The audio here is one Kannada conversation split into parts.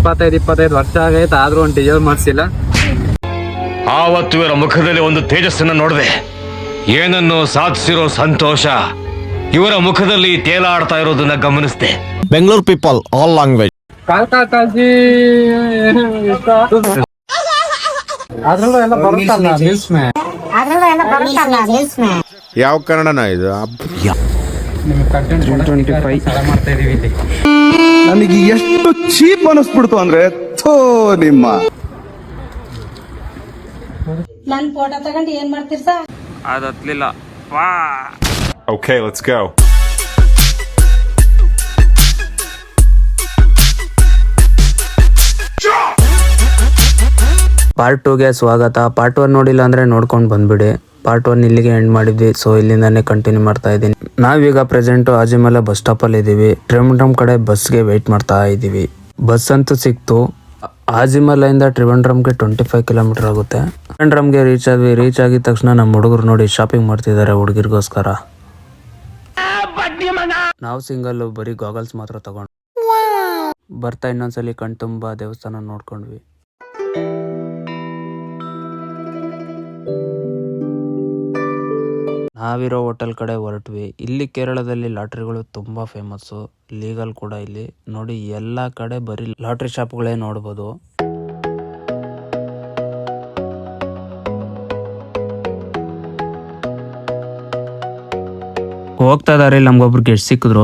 25 ವರ್ಷ ಆಗೈತೆ, ಆದ್ರೂ ಒಂದು ಡೀಸೆಲ್ ಮಾಡಿಸಿಲ್ಲ. ಆವತ್ತು ಇವರ ಮುಖದಲ್ಲಿ ಒಂದು ತೇಜಸ್ಸನ್ನ ನೋಡಿದೆ. ಏನನ್ನು ಸಾಧಿಸಿರೋ ಸಂತೋಷ ಇವರ ಮುಖದಲ್ಲಿ ತೇಲಾಡ್ತಾ ಇರೋದನ್ನ ಗಮನಿಸಿದೆ. Bengaluru people all language. ಕಾಕಾಜಿ ಅದ್ರಲ್ಲೂ ಎಲ್ಲ ಬರುತ್ತಲ್ಲ ರೀಲ್ಸ್ ಮೇ. ಯಾವ ಕನ್ನಡನ ಇದು? ನಿಮಗೆ ಕಂಟೆಂಟ್ 325 ಮಾಡ್ತಾ ಇದೀವಿ ಇಲ್ಲಿ. ನನಗೆ ಎಷ್ಟು ಚೀಪ್ ಅನಿಸ್ಬಿಡ್ತು ಅಂದ್ರೆ ನಿಮ್ಮ ನನ್ ಫೋಟೋ ತಗೊಂಡು ಏನ್ ಮಾಡ್ತೀರಿ ಸರ್? ಅದು ಹತ್ಲಿಲ್ಲ. Okay, let's go. ಪಾರ್ಟ್ 2ಗೆ ಸ್ವಾಗತ. ಪಾರ್ಟ್ 1 ನೋಡಿಲ್ಲ ಅಂದ್ರೆ ನೋಡ್ಕೊಂಡು ಬಂದ್ಬಿಡಿ. ಪಾರ್ಟ್ 1 ಇಲ್ಲಿಗೆ ಎಂಡ್ ಮಾಡಿದ್ವಿ, ಸೊ ಇಲ್ಲಿಂದಾನೇ ಕಂಟಿನ್ಯೂ ಮಾಡ್ತಾ ಇದ್ದೀನಿ. ನಾವೀಗ ಪ್ರೆಸೆಂಟ್ ಆಜಿಮಲೆ ಬಸ್ ಸ್ಟಾಪ್ ಅಲ್ಲಿ ಇದೀವಿ. ಟ್ರಿವೆಂಡ್ರಮ್ ಕಡೆ ಬಸ್ಗೆ ವೇಟ್ ಮಾಡ್ತಾ ಇದೀವಿ. ಬಸ್ ಅಂತೂ ಸಿಕ್ತು. ಆಜಿಮಲೆಯಿಂದ ಟ್ರಿವೆಂಡ್ರಮ್ಗೆ 25 ಕಿಲೋಮೀಟರ್ ಆಗುತ್ತೆ. ಟ್ರಿವೆಂಡ್ರಮ್ಗೆ ರೀಚ್ ಆದ್ವಿ. ರೀಚ್ ಆಗಿದ ತಕ್ಷಣ ನಮ್ಮ ಹುಡುಗರು ನೋಡಿ ಶಾಪಿಂಗ್ ಮಾಡ್ತಿದ್ದಾರೆ ಹುಡುಗಿರ್ಗೋಸ್ಕರ. ನಾವು ಸಿಂಗಲ್, ಬರೀ ಗಾಗಲ್ಸ್ ಮಾತ್ರ ತಗೊಂಡು ಬರ್ತಾ ಇನ್ನೊಂದ್ಸಲಿ ಕಣ್ತುಂಬ ದೇವಸ್ಥಾನ ನೋಡ್ಕೊಂಡ್ವಿ. ನಾವಿರೋ ಹೋಟೆಲ್ ಕಡೆ ಹೊರಟ್ವಿ. ಇಲ್ಲಿ ಕೇರಳದಲ್ಲಿ ಲಾಟ್ರಿಗಳು ತುಂಬಾ ಫೇಮಸ್ಸು, ಲೀಗಲ್ ಕೂಡ. ಇಲ್ಲಿ ನೋಡಿ ಎಲ್ಲ ಕಡೆ ಬರೀ ಲಾಟ್ರಿ ಶಾಪ್ಗಳೇ ನೋಡ್ಬೋದು. ಹೋಗ್ತಾ ಇದಾರೆ, ನಮ್ಗೊಬ್ರು ಗೆಸ್ಟ್ ಸಿಕ್ಕಿದ್ರು.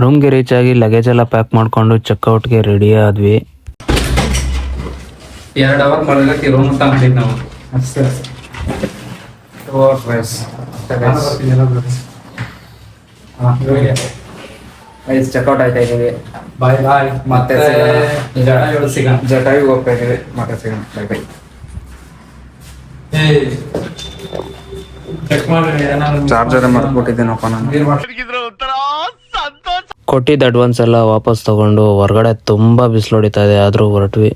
ರೂಮ್ಗೆ ರೀಚ್ ಆಗಿ ಲಗೇಜ್ ಎಲ್ಲ ಪ್ಯಾಕ್ ಮಾಡ್ಕೊಂಡು ಚೆಕ್ಔಟ್ಗೆ ರೆಡಿ ಆದ್ವಿ. 2 ಅವರ್ ಮಲಗಕ್ಕೆ ರೂಮ್ ತಗೊಂಡಿದ್ದು ನಾವು ಅಷ್ಟೇ. 2 ಅವರ್ ರೈಸ್ ಚೆಕ್ಔಟ್ ಆಯ್ತಾ ಇದೀವಿ. ಬಾಯ್ ಬಾಯ್. ಮತ್ತೆ ಸಿಗೋಣ. ಜಟಾಯಿಗೆ ಹೋಗ್ತಾ ಇದೀವಿ. ಮತ್ತೆ ಸಿಗೋಣ. Bye bye. ಚೆಕ್ ಮಾಡಿ ಚಾರ್ಜರ್ ಮರ್ತ್ಬಿಟ್ಟಿದ್ದೀನಪ್ಪ ನಾನು. ಕೊಟ್ಟಿದ್ದ ಅಡ್ವಾನ್ಸ್ ಎಲ್ಲ ವಾಪಸ್ ತಗೊಂಡು ಹೊರಗಡೆ ತುಂಬಾ ಬಿಸಿಲು ಹೊಡಿತಾ ಇದೆ, ಆದ್ರೂ ಹೊರಟ್ವಿ.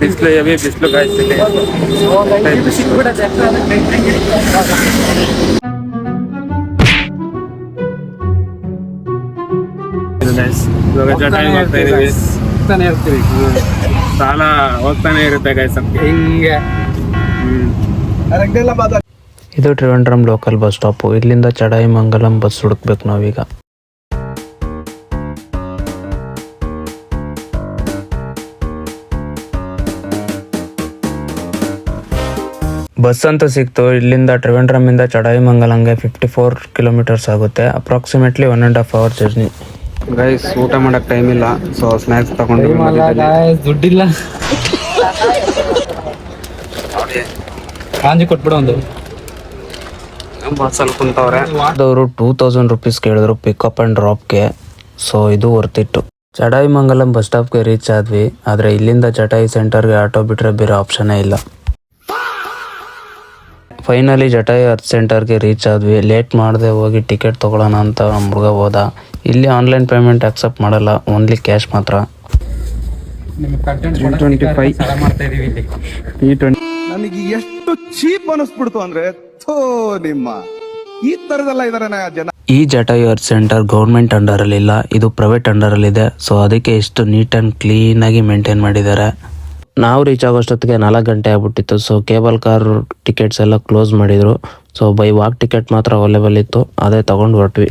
ಬಿಸಿಲು ಹೆವಿ ಬಿಸಿಲು ಕಾಯಿಸ್ತಿದೆ. ಹೋಗ್ತಾನೆ ಇರ್ತೀವಿ, ಸಾಲ ಹೋಗ್ತಾನೆ ಇರುತ್ತೆ ಗೈಸ್ ಹಿಂಗೆ. ಇದು ಟ್ರಿವೆಂಡ್ರಮ್ ಲೋಕಲ್ ಬಸ್ ಸ್ಟಾಪ್. ಇಲ್ಲಿಂದ ಚಡಾಯಿ ಮಂಗಲಂ ಬಸ್ ಹುಡುಕ್ಬೇಕು ನಾವೀಗ. ಬಸ್ ಅಂತೂ ಸಿಕ್ತು. ಇಲ್ಲಿಂದ ಟ್ರಿವೆಂಡ್ರಮ್ ಇಂದ ಚಡಾಯಿ ಮಂಗಲಂಗೆ 54 ಕಿಲೋಮೀಟರ್ಸ್ ಆಗುತ್ತೆ. Approximately 1.5 hour journey. ಗೈಸ್ ಊಟ ಮಾಡಕ್ ಟೈಮ್ ಇಲ್ಲ, ಸೊ ಸ್ನಾಕ್ಸ್ ತಗೊಂಡು ದುಡ್ಡಿಲ್ಲ. ಕಾಂಜಿ ಕೊಟ್ಬಿಡು ಒಂದು. ಬಸ್ಸಲ್ಲಿ ಕುಂತವ್ರೆ. ಅವರು 2000 ರುಪೀಸ್ ಕೇಳಿದ್ರು ಪಿಕಪ್ ಅಂಡ್ ಡ್ರಾಪ್ಗೆ. ಸೊ ಇದು ವರ್ತಿತ್ತು. ಚಡಾಯಿ ಮಂಗಲಂ ಬಸ್ ಸ್ಟಾಪ್ಗೆ ರೀಚ್ ಆದ್ವಿ. ಆದ್ರೆ ಇಲ್ಲಿಂದ ಚಟಾಯಿ ಸೆಂಟರ್ಗೆ ಆಟೋ ಬಿಟ್ರೆ ಬೇರೆ ಆಪ್ಷನ್ನೇ ಇಲ್ಲ. ಫೈನಲಿ ಜಟಾಯಿ ಅರ್ತ್ ಸೆಂಟರ್ಗೆ ರೀಚ್ ಆದ್ವಿ. ಲೇಟ್ ಮಾಡದೆ ಹೋಗಿ ಟಿಕೆಟ್ ತಗೊಳ್ಳೋಣ ಅಂತ ನಮ್ಮ ಹುಡುಗ ಹೋದ. ಇಲ್ಲಿ ಆನ್ಲೈನ್ ಪೇಮೆಂಟ್ ಅಕ್ಸೆಪ್ಟ್ ಮಾಡಲ್ಲ, ಓನ್ಲಿ ಕ್ಯಾಶ್ ಮಾತ್ರ. 325 ಮಾಡ್ತಾ ಇದೀವಿ ಇಲ್ಲಿ. ನನಗೆ ಎಷ್ಟು ಚೀಪ್ ಅನಿಸ್ಬಿಡ್ತು ಅಂದ್ರೆ ನಿಮ್ಮ ಈ ತರದೆಲ್ಲ ಇದಾರೆ ಜನ. ಈ ಜಟಾಯಿ ಅರ್ತ್ ಸೆಂಟರ್ ಗೌರ್ಮೆಂಟ್ ಅಂಡರ್ ಅಲ್ಲಿ ಇಲ್ಲ, ಇದು ಪ್ರೈವೇಟ್ ಅಂಡರ್ ಅಲ್ಲಿ ಇದೆ. ಸೊ ಅದಕ್ಕೆ ಎಷ್ಟು ನೀಟ್ ಅಂಡ್ ಕ್ಲೀನ್ ಆಗಿ ಮೇಂಟೈನ್ ಮಾಡಿದ್ದಾರೆ. ನಾವು ರೀಚ್ ಆಗೋಷ್ಟೊತ್ತಿಗೆ 4 ಗಂಟೆ ಆಗ್ಬಿಟ್ಟಿತ್ತು. ಸೊ ಕೇಬಲ್ ಕಾರ್ ಟಿಕೆಟ್ಸ್ ಎಲ್ಲ ಕ್ಲೋಸ್ ಮಾಡಿದ್ರು. ಸೊ ಬೈ ವಾಕ್ ಟಿಕೆಟ್ ಮಾತ್ರ ಅವೈಲೇಬಲ್ ಇತ್ತು, ಅದೇ ತಗೊಂಡು ಹೊರಟ್ವಿ.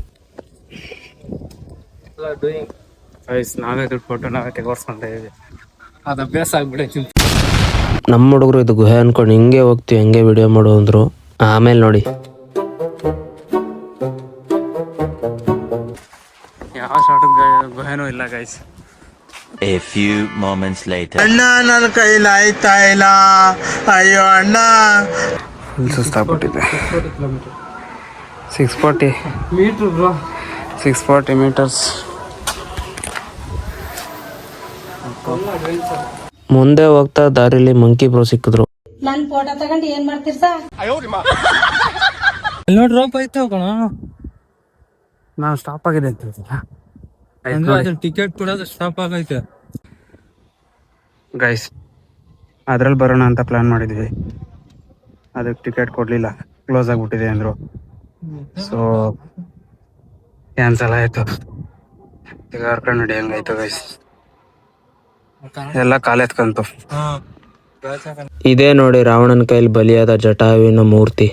ನಾವೇ ದುಡ್ಡು ಕೊಟ್ಟು ನಾವೇ ತೆಗೋರ್ಸ್ಕೊಂತ ಇದೀವಿ, ಅದು ಅಭ್ಯಾಸ ಆಗ್ಬಿಡೈತಿ. ನಮ್ಮ ಹುಡುಗರು ಇದು ಗುಹೆ ಅನ್ಕೊಂಡು ಹಿಂಗೆ ಹೋಗ್ತೀವಿ, ಹೆಂಗೆ ವಿಡಿಯೋ ಮಾಡು ಅಂದ್ರು. ಆಮೇಲೆ ನೋಡಿ ಯಾವ ಶಾರ್ಟ್ ಗುಹೆನೂ ಇಲ್ಲ guys. A few moments later. ಅಣ್ಣ ನನ್ನ ಕೈಲಿ ಆಯ್ತಾ ಇಲ್ಲ, ಅಯ್ಯೋ ಅಣ್ಣ. ಸುಸ್ತಾಗ್ಬಿಟ್ಟಿದೆ. 640 ಮೀಟರ್ ಬ್ರೋ, 640 ಮೀಟರ್ಸ್. ಮುಂದೆ ಹೋಗ್ತಾ ದಾರಿಲಿ ಮಂಕಿ ಬ್ರೋ ಸಿಕ್ಕಿದ್ರು. ನನ್ ಫೋಟೋ ತಗೊಂಡು ಏನ್ ಮಾಡ್ತೀರಿ ಸರ್? ನೋಡಿ ರೋಪ್ ಐತೆ ಕಣ. ನಾನು ಸ್ಟಾಪ್ ಆಗಿದೆ ಅಂತ ಟಿಕೆಟ್ ಕೂಡ ಸ್ಟಾಪ್ ಆಗೈತೆ ಗೈಸ್. ಅದ್ರಲ್ಲಿ ಬರೋಣ ಅಂತ ಪ್ಲಾನ್ ಮಾಡಿದ್ವಿ, ಅದಕ್ಕೆ ಟಿಕೆಟ್ ಕೊಡ್ಲಿಲ್ಲ. ಕ್ಲೋಸ್ ಆಗಿಬಿಟ್ಟಿದೆ ಅಂದರು. ಸೊ ಕ್ಯಾನ್ಸಲ್ ಆಯಿತು. ಈಗ ಹರ್ಕೊಂಡು ನೋಡಿ ಹೆಂಗಾಯ್ತು ಗೈಸ್, ಎಲ್ಲ ಕಾಲೆತ್ಕಂತು. ಇದೇ ನೋಡಿ ರಾವಣನ ಕೈಲಿ ಬಲಿಯಾದ ಜಟಾಯುವಿನ ಮೂರ್ತಿ.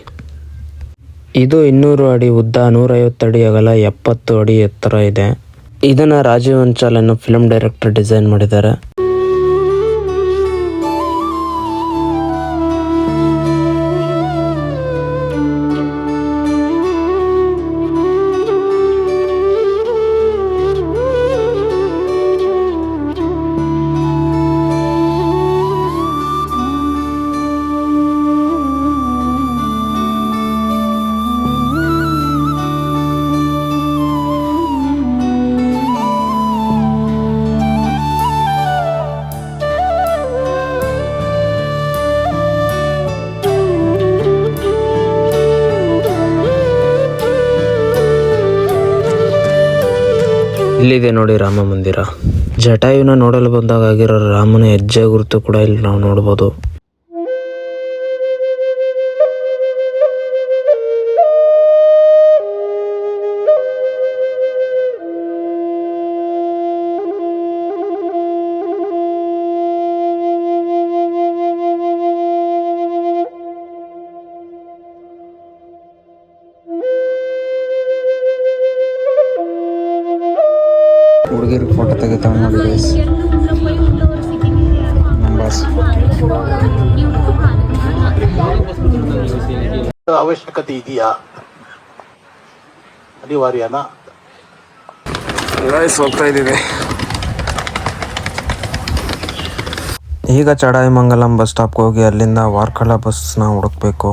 ಇದು 200 ಅಡಿ ಉದ್ದ, 150 ಅಡಿ ಅಗಲ, 70 ಅಡಿ ಎತ್ತರ ಇದೆ. ಇದನ್ನ ರಾಜೀವ್ ಅನ್ಚಾಲ್ ಅನ್ನೋ ಫಿಲ್ಮ್ ಡೈರೆಕ್ಟರ್ ಡಿಸೈನ್ ಮಾಡಿದ್ದಾರೆ. ಇಲ್ಲಿದೆ ನೋಡಿ ರಾಮ ಮಂದಿರ. ಜಟಾಯುನ ನೋಡಲು ಬಂದಾಗ ಆಗಿರೋ ರಾಮನ ಹೆಜ್ಜೆ ಗುರುತು ಕೂಡ ಇಲ್ಲಿ ನಾವು ನೋಡ್ಬೋದು. ಹುಡುಗಿರಿಗೆ ಫೋಟೋ ತೆಗಿತಾವ ನೋಡಿ ಗೈಸ್. ಅವಶ್ಯಕತೆ ಇದೆಯಾ, ಅನಿವಾರ್ಯನಾ? ಗೈಸ್ ಹೋಗ್ತಾ ಇದ್ದೀವಿ. ಈಗ ಚಡಾಯಿಮಂಗಲಂ ಬಸ್ ಸ್ಟಾಪ್ಗೆ ಹೋಗಿ ಅಲ್ಲಿಂದ ವಾರ್ಕಳ ಬಸ್ನ ಹುಡುಕ್ಬೇಕು.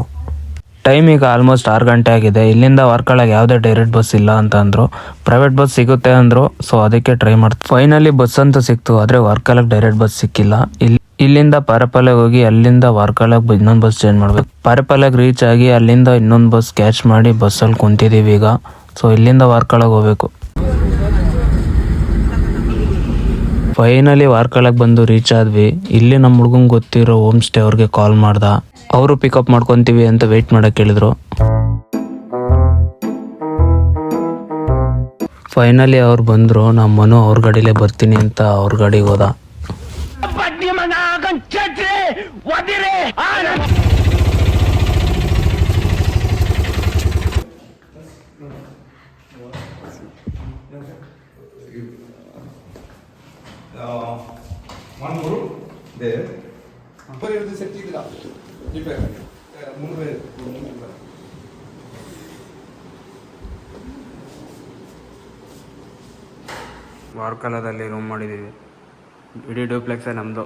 ಟೈಮ್ ಈಗ ಆಲ್ಮೋಸ್ಟ್ 6 ಗಂಟೆ ಆಗಿದೆ. ಇಲ್ಲಿಂದ ವಾರ್ಕಳಗೆ ಯಾವುದೇ ಡೈರೆಕ್ಟ್ ಬಸ್ ಇಲ್ಲ ಅಂತ ಅಂದರು. ಪ್ರೈವೇಟ್ ಬಸ್ ಸಿಗುತ್ತೆ ಅಂದರು. ಸೊ ಅದಕ್ಕೆ ಟ್ರೈ ಮಾಡ್ತೀವಿ. ಫೈನಲಿ ಬಸ್ ಅಂತ ಸಿಕ್ತು, ಆದರೆ ವಾರ್ಕಳಗೆ ಡೈರೆಕ್ಟ್ ಬಸ್ ಸಿಕ್ಕಿಲ್ಲ. ಇಲ್ಲಿಂದ ಪಾರಪಾಲೆಗೆ ಹೋಗಿ ಅಲ್ಲಿಂದ ವಾರ್ಕಳಗೆ ಇನ್ನೊಂದು ಬಸ್ ಚೇಂಜ್ ಮಾಡಬೇಕು. ಪಾರಪಾಲೆಗೆ ರೀಚ್ ಆಗಿ ಅಲ್ಲಿಂದ ಇನ್ನೊಂದು ಬಸ್ ಕ್ಯಾಚ್ ಮಾಡಿ ಬಸ್ಸಲ್ಲಿ ಕುಂತಿದ್ದೀವಿ ಈಗ. ಸೊ ಇಲ್ಲಿಂದ ವಾರ್ಕಳಗೆ ಹೋಗ್ಬೇಕು. ಫೈನಲಿ ವಾರ್ಕಳಗೆ ಬಂದು ರೀಚ್ ಆದ್ವಿ. ಇಲ್ಲಿ ನಮ್ಮ ಹುಡುಗಂಗೆ ಗೊತ್ತಿರೋ ಹೋಮ್ ಸ್ಟೇ ಅವ್ರಿಗೆ ಕಾಲ್ ಮಾಡ್ದ. ಅವರು ಪಿಕಪ್ ಮಾಡ್ಕೊತೀವಿ ಅಂತ ವೆಯ್ಟ್ ಮಾಡಕ್ಕೆ ಹೇಳಿದ್ರು. ಫೈನಲಿ ಅವ್ರು ಬಂದರು. ನಮ್ಮ ಮನು ಅವ್ರ ಗಾಡಿಲೇ ಬರ್ತೀನಿ ಅಂತ ಅವ್ರ ಗಾಡಿಗೆ ಹೋದ. ವಾರ್ಕಲದಲ್ಲಿ ರೂಮ್ ಮಾಡಿದ್ದೀವಿ. ಇಡೀ ಡ್ಯೂಪ್ಲೆಕ್ಸೇ ನಮ್ಮದು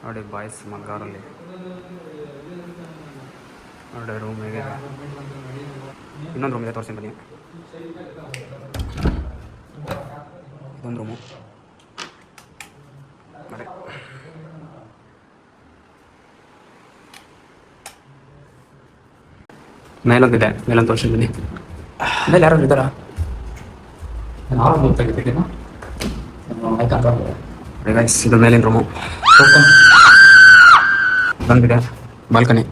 ನೋಡಿ. ಬಾಯ್ಸ್ ಮಲ್ಗಾರಲ್ಲಿ ನೋಡಿ ರೂಮ್ ಹೇಗಿದೆ. ಇನ್ನೊಂದು ರೂಮ್ ಇದೆ, ತೋರಿಸ್ತೀನಿ ಬನ್ನಿ. ಇದೊಂದು ರೂಮು ಮತ್ತೆ ಮೇಲೊಂದಿದೆ, ಮೇಲೊಂದು ತೋರಿಸ್ತೀನಿ ಬನ್ನಿ. ಮೇಲೆ ಯಾರು ಇದ್ದಾರಾ? ಇದು ಮೇಲಿನ ರೂಮು. ಬಂದಿದೆ ಬಾಲ್ಕನಿ.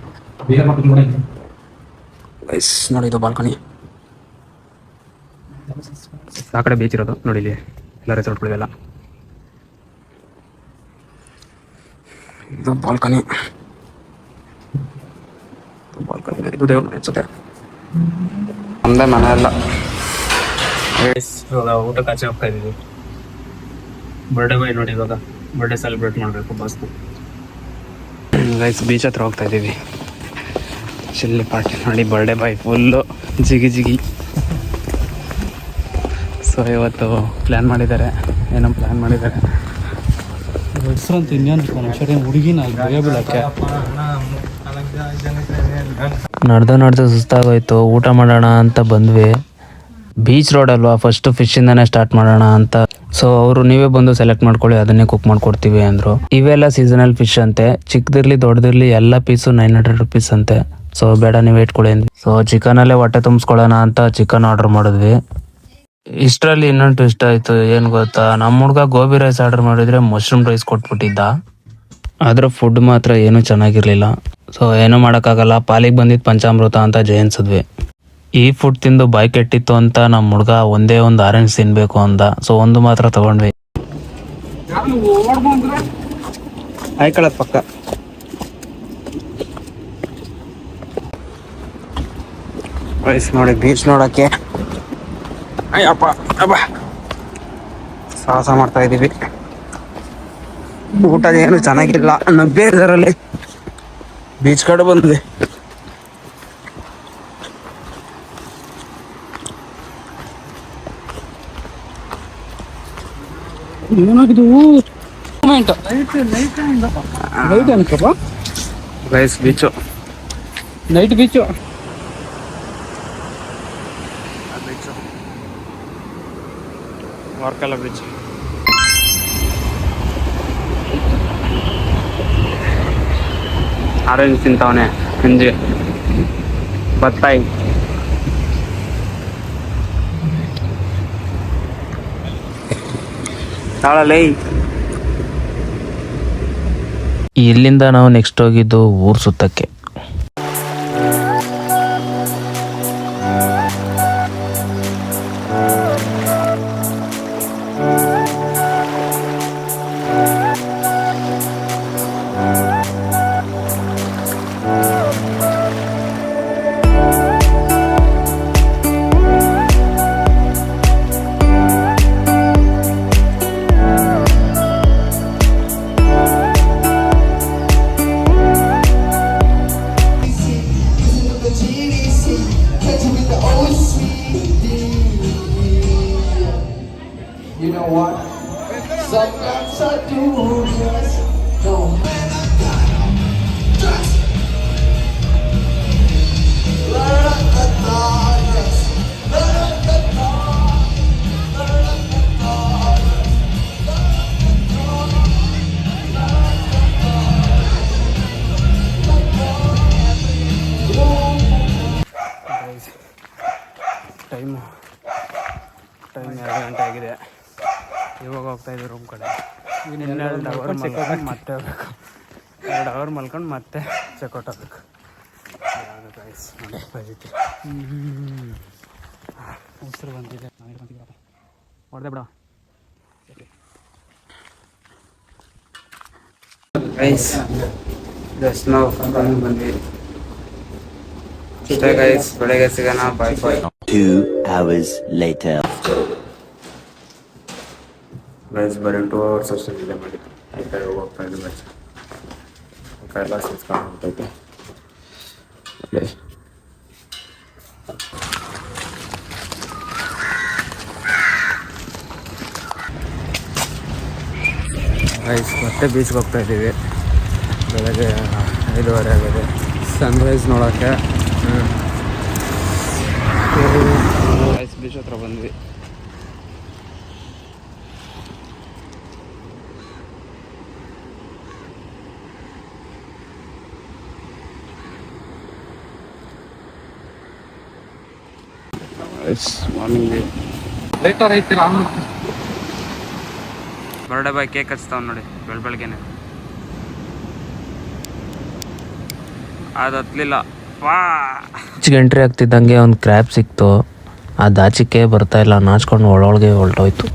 ಗೈಸ್ ನೋಡಿ, ಇದು ಬಾಲ್ಕನಿ. ಆ ಕಡೆ ಬೀಚ್ ಇರೋದು ನೋಡಿ. ಇಲ್ಲಿ ಎಲ್ಲ ರೆಸಾರ್ಟ್ಗಳಿವೆಲ್ಲ. ಇದು ಬಾಲ್ಕನಿ. ಇದು ದೇವ್ರ ಮನೆ ಅನ್ಸುತ್ತೆ. ನಮ್ಮದೇ ಮನೆ ಎಲ್ಲ. ಇವಾಗ ಊಟಕ್ಕೆ ಆಚೆ ಹೋಗ್ತಾ ಇದ್ದೀವಿ. ಬರ್ಡೇ ಬಾಯ್ ನೋಡಿ, ಇವಾಗ ಬರ್ಡೇ ಸೆಲೆಬ್ರೇಟ್ ಮಾಡಬೇಕು ಬಸ್ನ. ಗೈಸ್ ಬೀಚ್ ಹತ್ರ ಹೋಗ್ತಾ ಇದ್ದೀವಿ. ಚಿಲ್ಲಿ ಪಾರ್ಟಿ ನೋಡಿ. ಬರ್ಡೇ ಬಾಯ್ ಫುಲ್ಲು ಜಿಗಿ ಜಿಗಿ. ಸೊ ಇವತ್ತು ಪ್ಲ್ಯಾನ್ ಮಾಡಿದ್ದಾರೆ, ಏನೋ ಪ್ಲ್ಯಾನ್ ಮಾಡಿದ್ದಾರೆ. ಹೆಸರಂತ ಇನ್ನೇನು ಹುಡುಗಿನ ಬೀಳಕ್ಕೆ. ನಡೆದು ಸುಸ್ತಾಗೋಯ್ತು. ಊಟ ಮಾಡೋಣ ಅಂತ ಬಂದ್ವಿ. ಬೀಚ್ ರೋಡ್ ಅಲ್ವಾ, ಫಸ್ಟ್ ಫಿಶಿಂದಾನೇ ಸ್ಟಾರ್ಟ್ ಮಾಡೋಣ ಅಂತ. ಸೊ ಅವರು ನೀವೇ ಬಂದು ಸೆಲೆಕ್ಟ್ ಮಾಡ್ಕೊಳ್ಳಿ, ಅದನ್ನೇ ಕುಕ್ ಮಾಡ್ಕೊಡ್ತೀವಿ ಅಂದರು. ಇವೆಲ್ಲ ಸೀಸನಲ್ ಫಿಶ್ ಅಂತೆ. ಚಿಕ್ಕದಿರ್ಲಿ ದೊಡ್ಡದಿರ್ಲಿ ಎಲ್ಲ ಪೀಸು 900 rupees ಅಂತೆ. ಸೊ ಬೇಡ ನೀವು ಇಟ್ಕೊಳ್ಳಿ ಅಂದ್ವಿ. ಸೊ ಚಿಕನಲ್ಲೇ ಹೊಟ್ಟೆ ತುಂಬಿಸ್ಕೊಳ್ಳೋಣ ಅಂತ ಚಿಕನ್ ಆರ್ಡರ್ ಮಾಡಿದ್ವಿ. ಇಷ್ಟರಲ್ಲಿ ಇನ್ನೊಂದು ಇಷ್ಟ ಆಯಿತು. ಏನು ಗೊತ್ತಾ, ನಮ್ಮ ಹುಡುಗ ಗೋಬಿ ರೈಸ್ ಆರ್ಡರ್ ಮಾಡಿದರೆ ಮಶ್ರೂಮ್ ರೈಸ್ ಕೊಟ್ಬಿಟ್ಟಿದ್ದ. ಆದ್ರೆ ಫುಡ್ ಮಾತ್ರ ಏನೂ ಚೆನ್ನಾಗಿರಲಿಲ್ಲ. ಸೊ ಏನೂ ಮಾಡೋಕ್ಕಾಗಲ್ಲ, ಪಾಲಿಗೆ ಬಂದಿದ್ದು ಪಂಚಾಮೃತ ಅಂತ ಜಯಿಸಿದ್ವಿ. ಈ ಫುಡ್ ತಿಂದು ಬಾಯಿ ಕೆಟ್ಟಿತ್ತು ಅಂತ ನಮ್ಮ ಹುಡುಗ ಒಂದೇ ಒಂದು ಆರೆಂಜ್ ತಿನ್ಬೇಕು ಅಂದ. ಸೊ ಒಂದು ಮಾತ್ರ ತಗೊಂಡ್ವಿ. ಆಯ್ಕೊಳ್ಳೋದು ಪಕ್ಕ. ವಯಸ್ಸು ನೋಡಿ ಬೀಚ್ ನೋಡೋಕ್ಕೆ ಅಯ್ಯಪ್ಪ ಅಬ್ಬ ಸಾಹಸ ಮಾಡ್ತಾ ಇದ್ದೀವಿ. ಊಟ ಏನು ಚೆನ್ನಾಗಿಲ್ಲ ಅನ್ನೋ ಬೇರೆದರಲ್ಲಿ ಬೀಚ್ ಕಡೆ ಬಂದ್ವಿ. Guys beach, night beach, Varkala beach. Orange ತಿಂತಾವನೆ ಹಿಂದೆ ಬತ್ತಾಯಿ. ತಾಳಲೈ. ಇಲ್ಲಿಂದ ನಾವು ನೆಕ್ಸ್ಟ್ ಹೋಗಿದ್ದು ಊರು ಸುತ್ತಕ್ಕೆ. You know what? Sometimes I do, yes. No. Time 2 ಗಂಟೆ ಆಗಿದೆ. ಇವಾಗ ಹೋಗ್ತಾ ಇದ್ದೀವಿ ರೂಮ್ ಕಡೆ. ಇನ್ನೆರಡು ಅವರ್ ಮಲ್ಕೊಂಡು ಮತ್ತೆ ಹೋಗ್ಬೇಕು. 2 ಅವರ್ ಮಲ್ಕೊಂಡು ಮತ್ತೆ ಚೆಕ್ಔಟ್ ಆಗಬೇಕು. ನೋಡಿ ಪರಿಸ್ಥಿತಿ. ಉಸಿರು ಬಂದಿದೆ. ಹೊಡೆದೆ ಬಿಡ ಗೈಸ್. ಜಸ್ಟ್ ನಾವು ಬಂದ್ವಿ ಅಷ್ಟೇ ಗೈಸ್. ಬೆಳಗ್ಗೆ ಸಿಗೋಣ. ಬಾಯ್ ಬಾಯ್. 2 hours later. ಗೈಸ್ ಬರೀ 2 ಅವರ್ಸ್ ಅಷ್ಟೇ ನಿದ್ದೆ ಮಾಡಿದ್ದು. ಈ ಕಡೆ ಹೋಗ್ತಾ ಇದ್ದು ಗೈಸ್. ಕೈಲಾಸ ಇಸ್ಕೊಂಡು ಹೋಗ್ತೈತೆ. ಗೈಸ್ ಮತ್ತೆ ಬೀಚ್ಗೆ ಹೋಗ್ತಾ ಇದ್ದೀವಿ. ಬೆಳಗ್ಗೆ 5:30 ಆಗಿದೆ. ಸನ್ರೈಸ್ ನೋಡೋಕ್ಕೆ ಗೈಸ್ ಬೀಚ್ ಹತ್ರ ಬಂದ್ವಿ. ಮಾರ್ನಿಂಗ್ ಬರ್ಡೇ ಬಾಯ್ ಕೇಕ್ ಹಚ್ತಾವ್ ನೋಡಿ ಬೆಳಗ್ಗೆನೆ. ಅದು ಹತ್ಲಿಲ್ಲ. ಬೀಚ್ಗೆ ಎಂಟ್ರಿ ಆಗ್ತಿದ್ದಂಗೆ ಒಂದು ಕ್ರ್ಯಾಬ್ ಸಿಕ್ತು. ಆ ದಾಚಿಕೆ ಬರ್ತಾ ಇಲ್ಲ, ನಾಚ್ಕೊಂಡು ಒಳೊಳಗೆ ಹೊರಟೋಯ್ತು.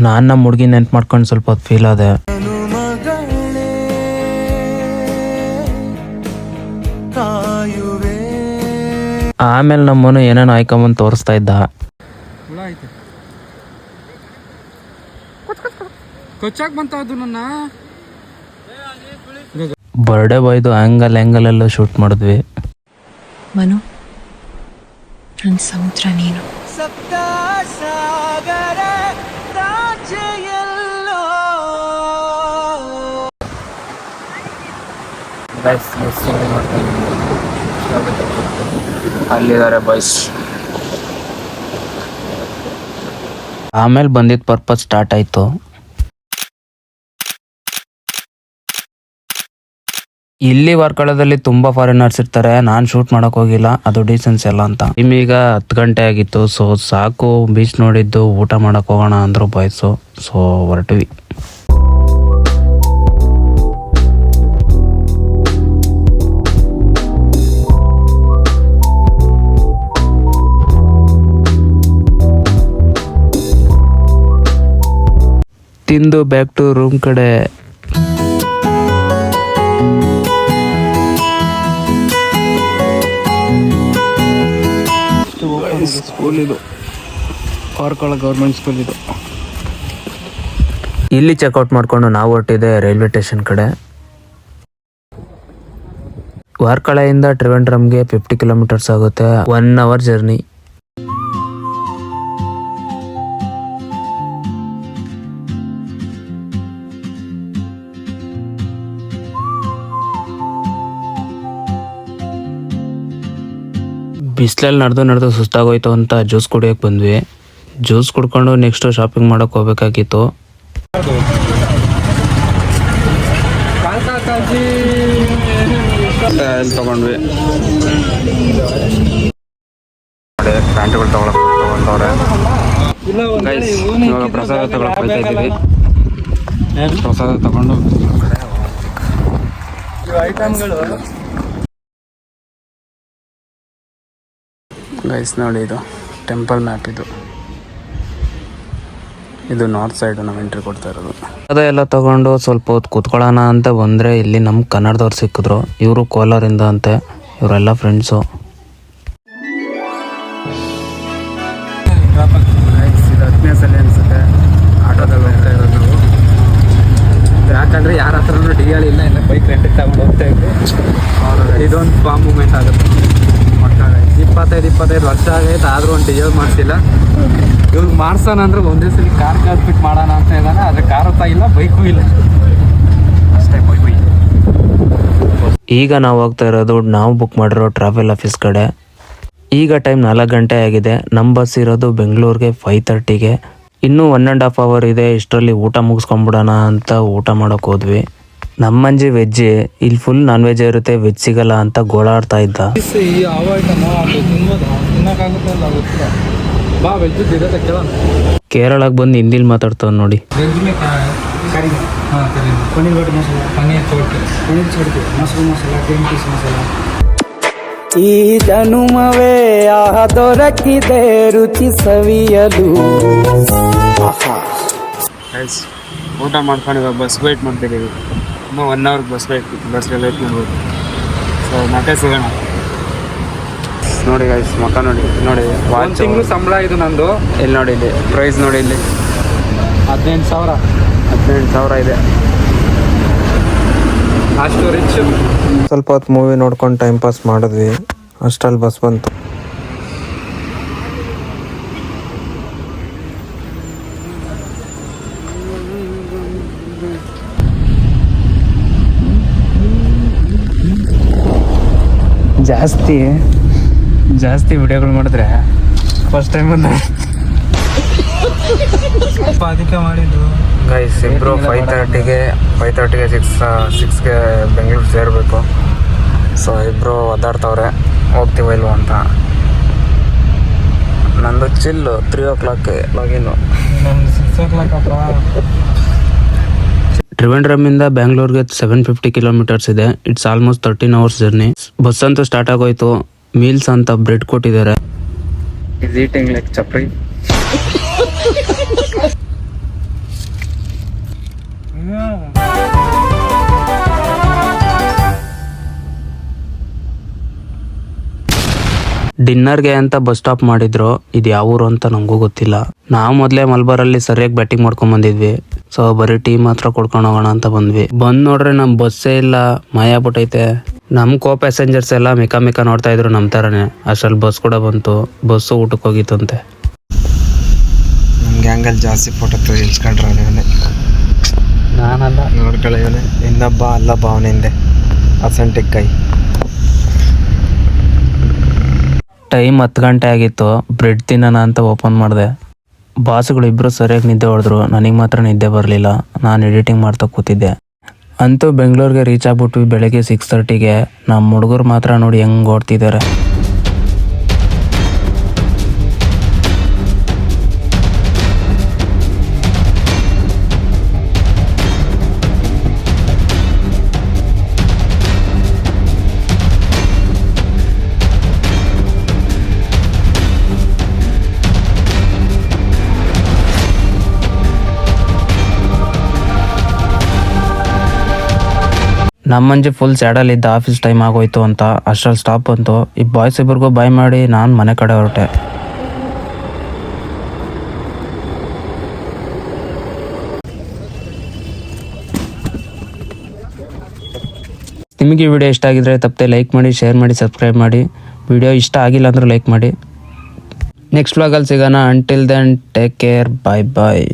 ನಾನು ನಮ್ಮ ಹುಡುಗಿ ನೆನ್ಪು ಮಾಡ್ಕೊಂಡು ಸ್ವಲ್ಪ ಹೊತ್ತು ಫೀಲ್ ಆದೆ. ಆಮೇಲೆ ನಮ್ಮನು ಏನೇನು ಆಯ್ಕೊಂಬಂದು ತೋರಿಸ್ತಾ ಇದ್ದ. ಬರ್ಡೇ ಬಾಯ್ದು ಆ್ಯಂಗಲ್ ಶೂಟ್ ಮಾಡಿದ್ವಿ. ಮನು, ನನ್ನ ಸಮುದ್ರ ನೀನು. ಅಲ್ಲಿದ್ದಾರೆ ಬಾಯ್ಸ್. ಆಮೇಲೆ ಬಂದಿದ್ದ ಪರ್ಪಸ್ ಸ್ಟಾರ್ಟ್ ಆಯಿತು. ಇಲ್ಲಿ ವರ್ಕಳದಲ್ಲಿ ತುಂಬಾ ಫಾರಿನರ್ಸ್ ಇರ್ತಾರೆ. ನಾನು ಶೂಟ್ ಮಾಡಕ್ ಹೋಗಿಲ್ಲ, ಅದು ಡೀಸೆನ್ಸ್ ಎಲ್ಲ ಅಂತ. ಈಗ 10 ಗಂಟೆ ಆಗಿತ್ತು. ಸೊ ಸಾಕು, ಬೀಚ್ ನೋಡಿದ್ದು, ಊಟ ಮಾಡಕ್ ಹೋಗೋಣ ಅಂದ್ರು ಬಾಯ್ಸು. ಸೊ ಹೊರಟ್ವಿ. ತಿಂದು ಬ್ಯಾಕ್ ಟು ರೂಮ್ ಕಡೆ. ಸ್ಕೂಲ್ ಇದು ಕಾರ್ಕಳ ಗೌರ್ಮೆಂಟ್ ಸ್ಕೂಲ್ ಇದು. ಇಲ್ಲಿ ಚೆಕ್ಔಟ್ ಮಾಡ್ಕೊಂಡು ನಾವು ಹೊರಟಿದೆ ರೈಲ್ವೆ ಸ್ಟೇಷನ್ ಕಡೆ. ವಾರ್ಕಳೆಯಿಂದ ಟ್ರಿವೆಂಡ್ರಮ್ಗೆ 50 ಕಿಲೋಮೀಟರ್ಸ್ ಆಗುತ್ತೆ. 1 hour ಜರ್ನಿ. ಬಿಸಿಲಲ್ಲಿ ನಡೆದು ಸುಸ್ತಾಗೋಯ್ತು ಅಂತ ಜ್ಯೂಸ್ ಕುಡಿಯೋಕೆ ಬಂದ್ವಿ. ಜ್ಯೂಸ್ ಕುಡ್ಕೊಂಡು ನೆಕ್ಸ್ಟ್ ಶಾಪಿಂಗ್ ಮಾಡೋಕೆ ಹೋಗ್ಬೇಕಾಗಿತ್ತು. ತಗೊಂಡ್ವಿ ಪ್ಯಾಂಟ್ಗಳು ತಗೊಂಡವ್ರೆ. ಇವಾಗ ಪ್ರಸಾದ ತಗೊಳಕ್ ಹೋಗ್ತಾ ಇದ್ದೀವಿ. ಪ್ರಸಾದ ತಗೊಂಡು ಗೈಸ್ ನೋಡಿ, ಇದು ಟೆಂಪಲ್ ಮ್ಯಾಪ್. ಇದು ನಾರ್ತ್ ಸೈಡ್ ನಾವು ಎಂಟ್ರಿ ಕೊಡ್ತಾ ಇರೋದು. ಅದೆಲ್ಲ ತಗೊಂಡು ಸ್ವಲ್ಪ ಹೊತ್ತು ಕೂತ್ಕೊಳ್ಳೋಣ ಅಂತ ಬಂದರೆ ಇಲ್ಲಿ ನಮ್ಮ ಕನ್ನಡದವ್ರು ಸಿಕ್ಕಿದ್ರು. ಇವರು ಕೋಲಾರಿಂದ ಅಂತೆ, ಇವರೆಲ್ಲ ಫ್ರೆಂಡ್ಸು. ಇದು 10ನೇ ಸಲ ಅನಿಸುತ್ತೆ ಆಟೋದಲ್ಲಿ ಹೋಗ್ತಾ ಇರೋದು ನಾವು. ಯಾಕಂದರೆ ಯಾರ ಹತ್ರನೂ ಡಿ.ಎಲ್ ಇಲ್ಲ, ಬೈಕ್ ರೆಂಟಿಗೆ ತಗೊಂಡು ಹೋಗ್ತಾ ಇದ್ವಿ. ಇದೊಂದು ಫಾರ್ಮ್ ಮೂಮೆಂಟ್ ಆಗುತ್ತೆ. 25 ವರ್ಷ ಆಗೈತೆ, ಆದರೂ ಒಂದು ಡಿ.ಎಲ್ ಮಾಡಿಸಿಲ್ಲ. ಇವ್ರಿಗೆ ಮಾಡ್ಸೋಣ ಅಂದ್ರೆ ಒಂದೇ ಸಲ ಕಾರ್ ಕಳ್ಸ್ಬಿಟ್ಟು ಮಾಡೋಣ ಅಂತ ಇದ್ದಾನೆ. ಆದರೆ ಕಾರು ಇಲ್ಲ, ಬೈಕು ಇಲ್ಲ, ಅಷ್ಟೇ. ಬೈ ಈಗ ನಾವು ಹೋಗ್ತಾ ಇರೋದು ನಾವು ಬುಕ್ ಮಾಡಿರೋ ಟ್ರಾವೆಲ್ ಆಫೀಸ್ ಕಡೆ. ಈಗ ಟೈಮ್ 4 ಗಂಟೆ ಆಗಿದೆ. ನಮ್ಮ ಬಸ್ ಇರೋದು ಬೆಂಗಳೂರಿಗೆ 5:30ಗೆ. ಇನ್ನೂ 1.5 hour ಇದೆ. ಇಷ್ಟರಲ್ಲಿ ಊಟ ಮುಗಿಸ್ಕೊಂಡ್ಬಿಡೋಣ ಅಂತ ಊಟ ಮಾಡೋಕೆ ಹೋದ್ವಿ. ನಮ್ಮ ಮಂಜಿ ವೆಜ್ಜಿ, ಇಲ್ಲಿ ಫುಲ್ ನಾನ್ ವೆಜ್ ಇರುತ್ತೆ, ವೆಜ್ ಸಿಗಲ್ಲ ಅಂತ ಗೋಳಾಡ್ತಾ ಇದ್ದ. ಕೇರಳಕ್ಕೆ ಬಂದು ಹಿಂದಿಲಿ ಮಾತಾಡ್ತಾವ ನೋಡಿ. ಈ ಜನುಮವೇ ಆಹ ದೊರಕಿದೆ ರುಚಿ ಸವಿಯಲು. ಊಟ ಮಾಡ್ಕೊಂಡು ಇವಾಗ ಬಸ್ ವೇಟ್ ಮಾಡ್ತಿದ್ದೀವಿ. ಇನ್ನೂ 1 hour ಬಸ್ ವೇಟ್ ಮಾಡ್ಬೋದು. ಸೊ ಮತ್ತೆ ಸಿಗೋಣ. ನೋಡಿ ಗೈಸ್, ಮಕ್ಕ ನೋಡಿ ವಾಚ್. ತಿಂಗಳು ಸಂಬಳ ಇದು ನಂದು. ಇಲ್ಲಿ ನೋಡಿ, ಇಲ್ಲಿ ಪ್ರೈಸ್ ನೋಡಿ, ಇಲ್ಲಿ 18,000 ಇದೆ. ಅಷ್ಟು ರಿಚ್. ಸ್ವಲ್ಪ ಹೊತ್ತು ಮೂವಿ ನೋಡ್ಕೊಂಡು ಟೈಮ್ ಪಾಸ್ ಮಾಡಿದ್ವಿ. ಅಷ್ಟರಲ್ಲಿ ಬಸ್ ಬಂತು. ಜಾಸ್ತಿ ವಿಡಿಯೋಗಳು ಮಾಡಿದ್ರೆ ಫಸ್ಟ್ ಟೈಮ್ ಅದಕ್ಕೆ ಮಾಡಿದ್ದು ಗೈಸ್. ಇಬ್ರು 5:30ಗೆ 6ಗೆ ಬೆಂಗಳೂರು ಸೇರಬೇಕು. ಸೊ ಇಬ್ರು ಒದ್ದಾಡ್ತವ್ರೆ, ಹೋಗ್ತೀವೋ ಇಲ್ವೋ ಅಂತ. ನಂದು ಚಿಲ್ಲು 3 o'clock ಲಾಗಿನ್ನು. 6 o'clock. ಟ್ರಿವೆಂಡ್ರಮ್ಮಿಂದ ಬ್ಯಾಂಗ್ಳೂರ್ಗೆ 750 ಕಿಲೋಮೀಟರ್ಸ್ ಇದೆ. It's almost 13 hours journey. Bus ಅಂತೂ ಸ್ಟಾರ್ಟ್ ಆಗೋಯ್ತು. ಮೀಲ್ಸ್ ಅಂತ ಬ್ರೆಡ್ ಕೊಟ್ಟಿದ್ದಾರೆ. Is eating like chapri. ಡಿನ್ನರ್ಗೆ ಅಂತ ಬಸ್ ಸ್ಟಾಪ್ ಮಾಡಿದ್ರು. ಇದು ಯಾವ ಊರು ಅಂತ ನಮಗೂ ಗೊತ್ತಿಲ್ಲ. ನಾವು ಮೊದಲೇ ಮಲ್ಬಾರಲ್ಲಿ ಸರಿಯಾಗಿ ಬ್ಯಾಟಿಂಗ್ ಮಾಡ್ಕೊಂಡ್ ಬಂದಿದ್ವಿ. ಸೊ ಬರೀ ಟೀ ಮಾತ್ರ ಕೊಡ್ಕೊಂಡು ಹೋಗೋಣ ಅಂತ ಬಂದ್ವಿ. ಬಂದ್ ನೋಡ್ರೆ ನಮ್ ಬಸ್ಸೇ ಇಲ್ಲ, ಮಾಯ ಬಿಟ್ಟೈತೆ. ನಮ್ ಪ್ಯಾಸೆಂಜರ್ಸ್ ಎಲ್ಲ ಮಿಕ ನೋಡ್ತಾ ಇದ್ರು ನಮ್ಮ ತರನೇ. ಅಷ್ಟ್ರಲ್ಲಿ ಬಸ್ ಕೂಡ ಬಂತು. ಬಸ್ಸು ಊಟಕ್ಕೆ ಹೋಗಿತ್ತಂತೆ. ನಮ್ ಗ್ಯಾಂಗಲ್ಲಿ ಜಾಸ್ತಿ ಫೋಟೋ ಇಲ್ಸ್ಕೊಂಡ್ರೆ ನಾನಲ್ಲ, ನೋಡ್ಕೊಳ್ಳೋನೆ. ಇನ್ನೊಬ್ಬ ಅಲ್ಲೊಬ್ಬ ಅವನಿಂದೆ ಅಸೆಂಟಿಕ್ ಕೈ. ಟೈಮ್ 10 ಗಂಟೆ ಆಗಿತ್ತು. ಬ್ರೆಡ್ ತಿನ್ನೋಣ ಅಂತ ಓಪನ್ ಮಾಡಿದೆ. ಬಾಸ್ಗಳು ಇಬ್ಬರು ಸರಿಯಾಗಿ ನಿದ್ದೆ ಹೊಡೆದ್ರು. ನನಗೆ ಮಾತ್ರ ನಿದ್ದೆ ಬರಲಿಲ್ಲ. ನಾನು ಎಡಿಟಿಂಗ್ ಮಾಡ್ತಾ ಕೂತಿದ್ದೆ. ಅಂತೂ ಬೆಂಗಳೂರಿಗೆ ರೀಚ್ ಆಗ್ಬಿಟ್ವಿ ಬೆಳಗ್ಗೆ 6:30ಗೆ. ನಮ್ಮ ಹುಡುಗರು ಮಾತ್ರ ನೋಡಿ ಹೆಂಗೆ ಓಡ್ತಿದ್ದಾರೆ. ನಮ್ಮಂಜಿ ಫುಲ್ ಸ್ಯಾಡಲ್ಲಿದ್ದ ಆಫೀಸ್ ಟೈಮ್ ಆಗೋಯ್ತು ಅಂತ. ಅಷ್ಟರಲ್ಲಿ ಸ್ಟಾಪ್ ಬಂತು. ಈ ಬಾಯ್ಸ್ ಇಬ್ಬರಿಗೂ ಬಾಯ್ ಮಾಡಿ ನಾನು ಮನೆ ಕಡೆ ಹೊರಟೆ. ನಿಮಗೆ ಈ ವಿಡಿಯೋ ಇಷ್ಟ ಆಗಿದ್ರೆ ತಪ್ಪದೆ ಲೈಕ್ ಮಾಡಿ, ಶೇರ್ ಮಾಡಿ, ಸಬ್ಸ್ಕ್ರೈಬ್ ಮಾಡಿ. ವಿಡಿಯೋ ಇಷ್ಟ ಆಗಿಲ್ಲ ಅಂದರೂ ಲೈಕ್ ಮಾಡಿ. ನೆಕ್ಸ್ಟ್ ವ್ಲಾಗಲ್ಲಿ ಸಿಗೋಣ. ಅಂಟಿಲ್ ದೆನ್ ಟೇಕ್ ಕೇರ್, ಬಾಯ್ ಬಾಯ್.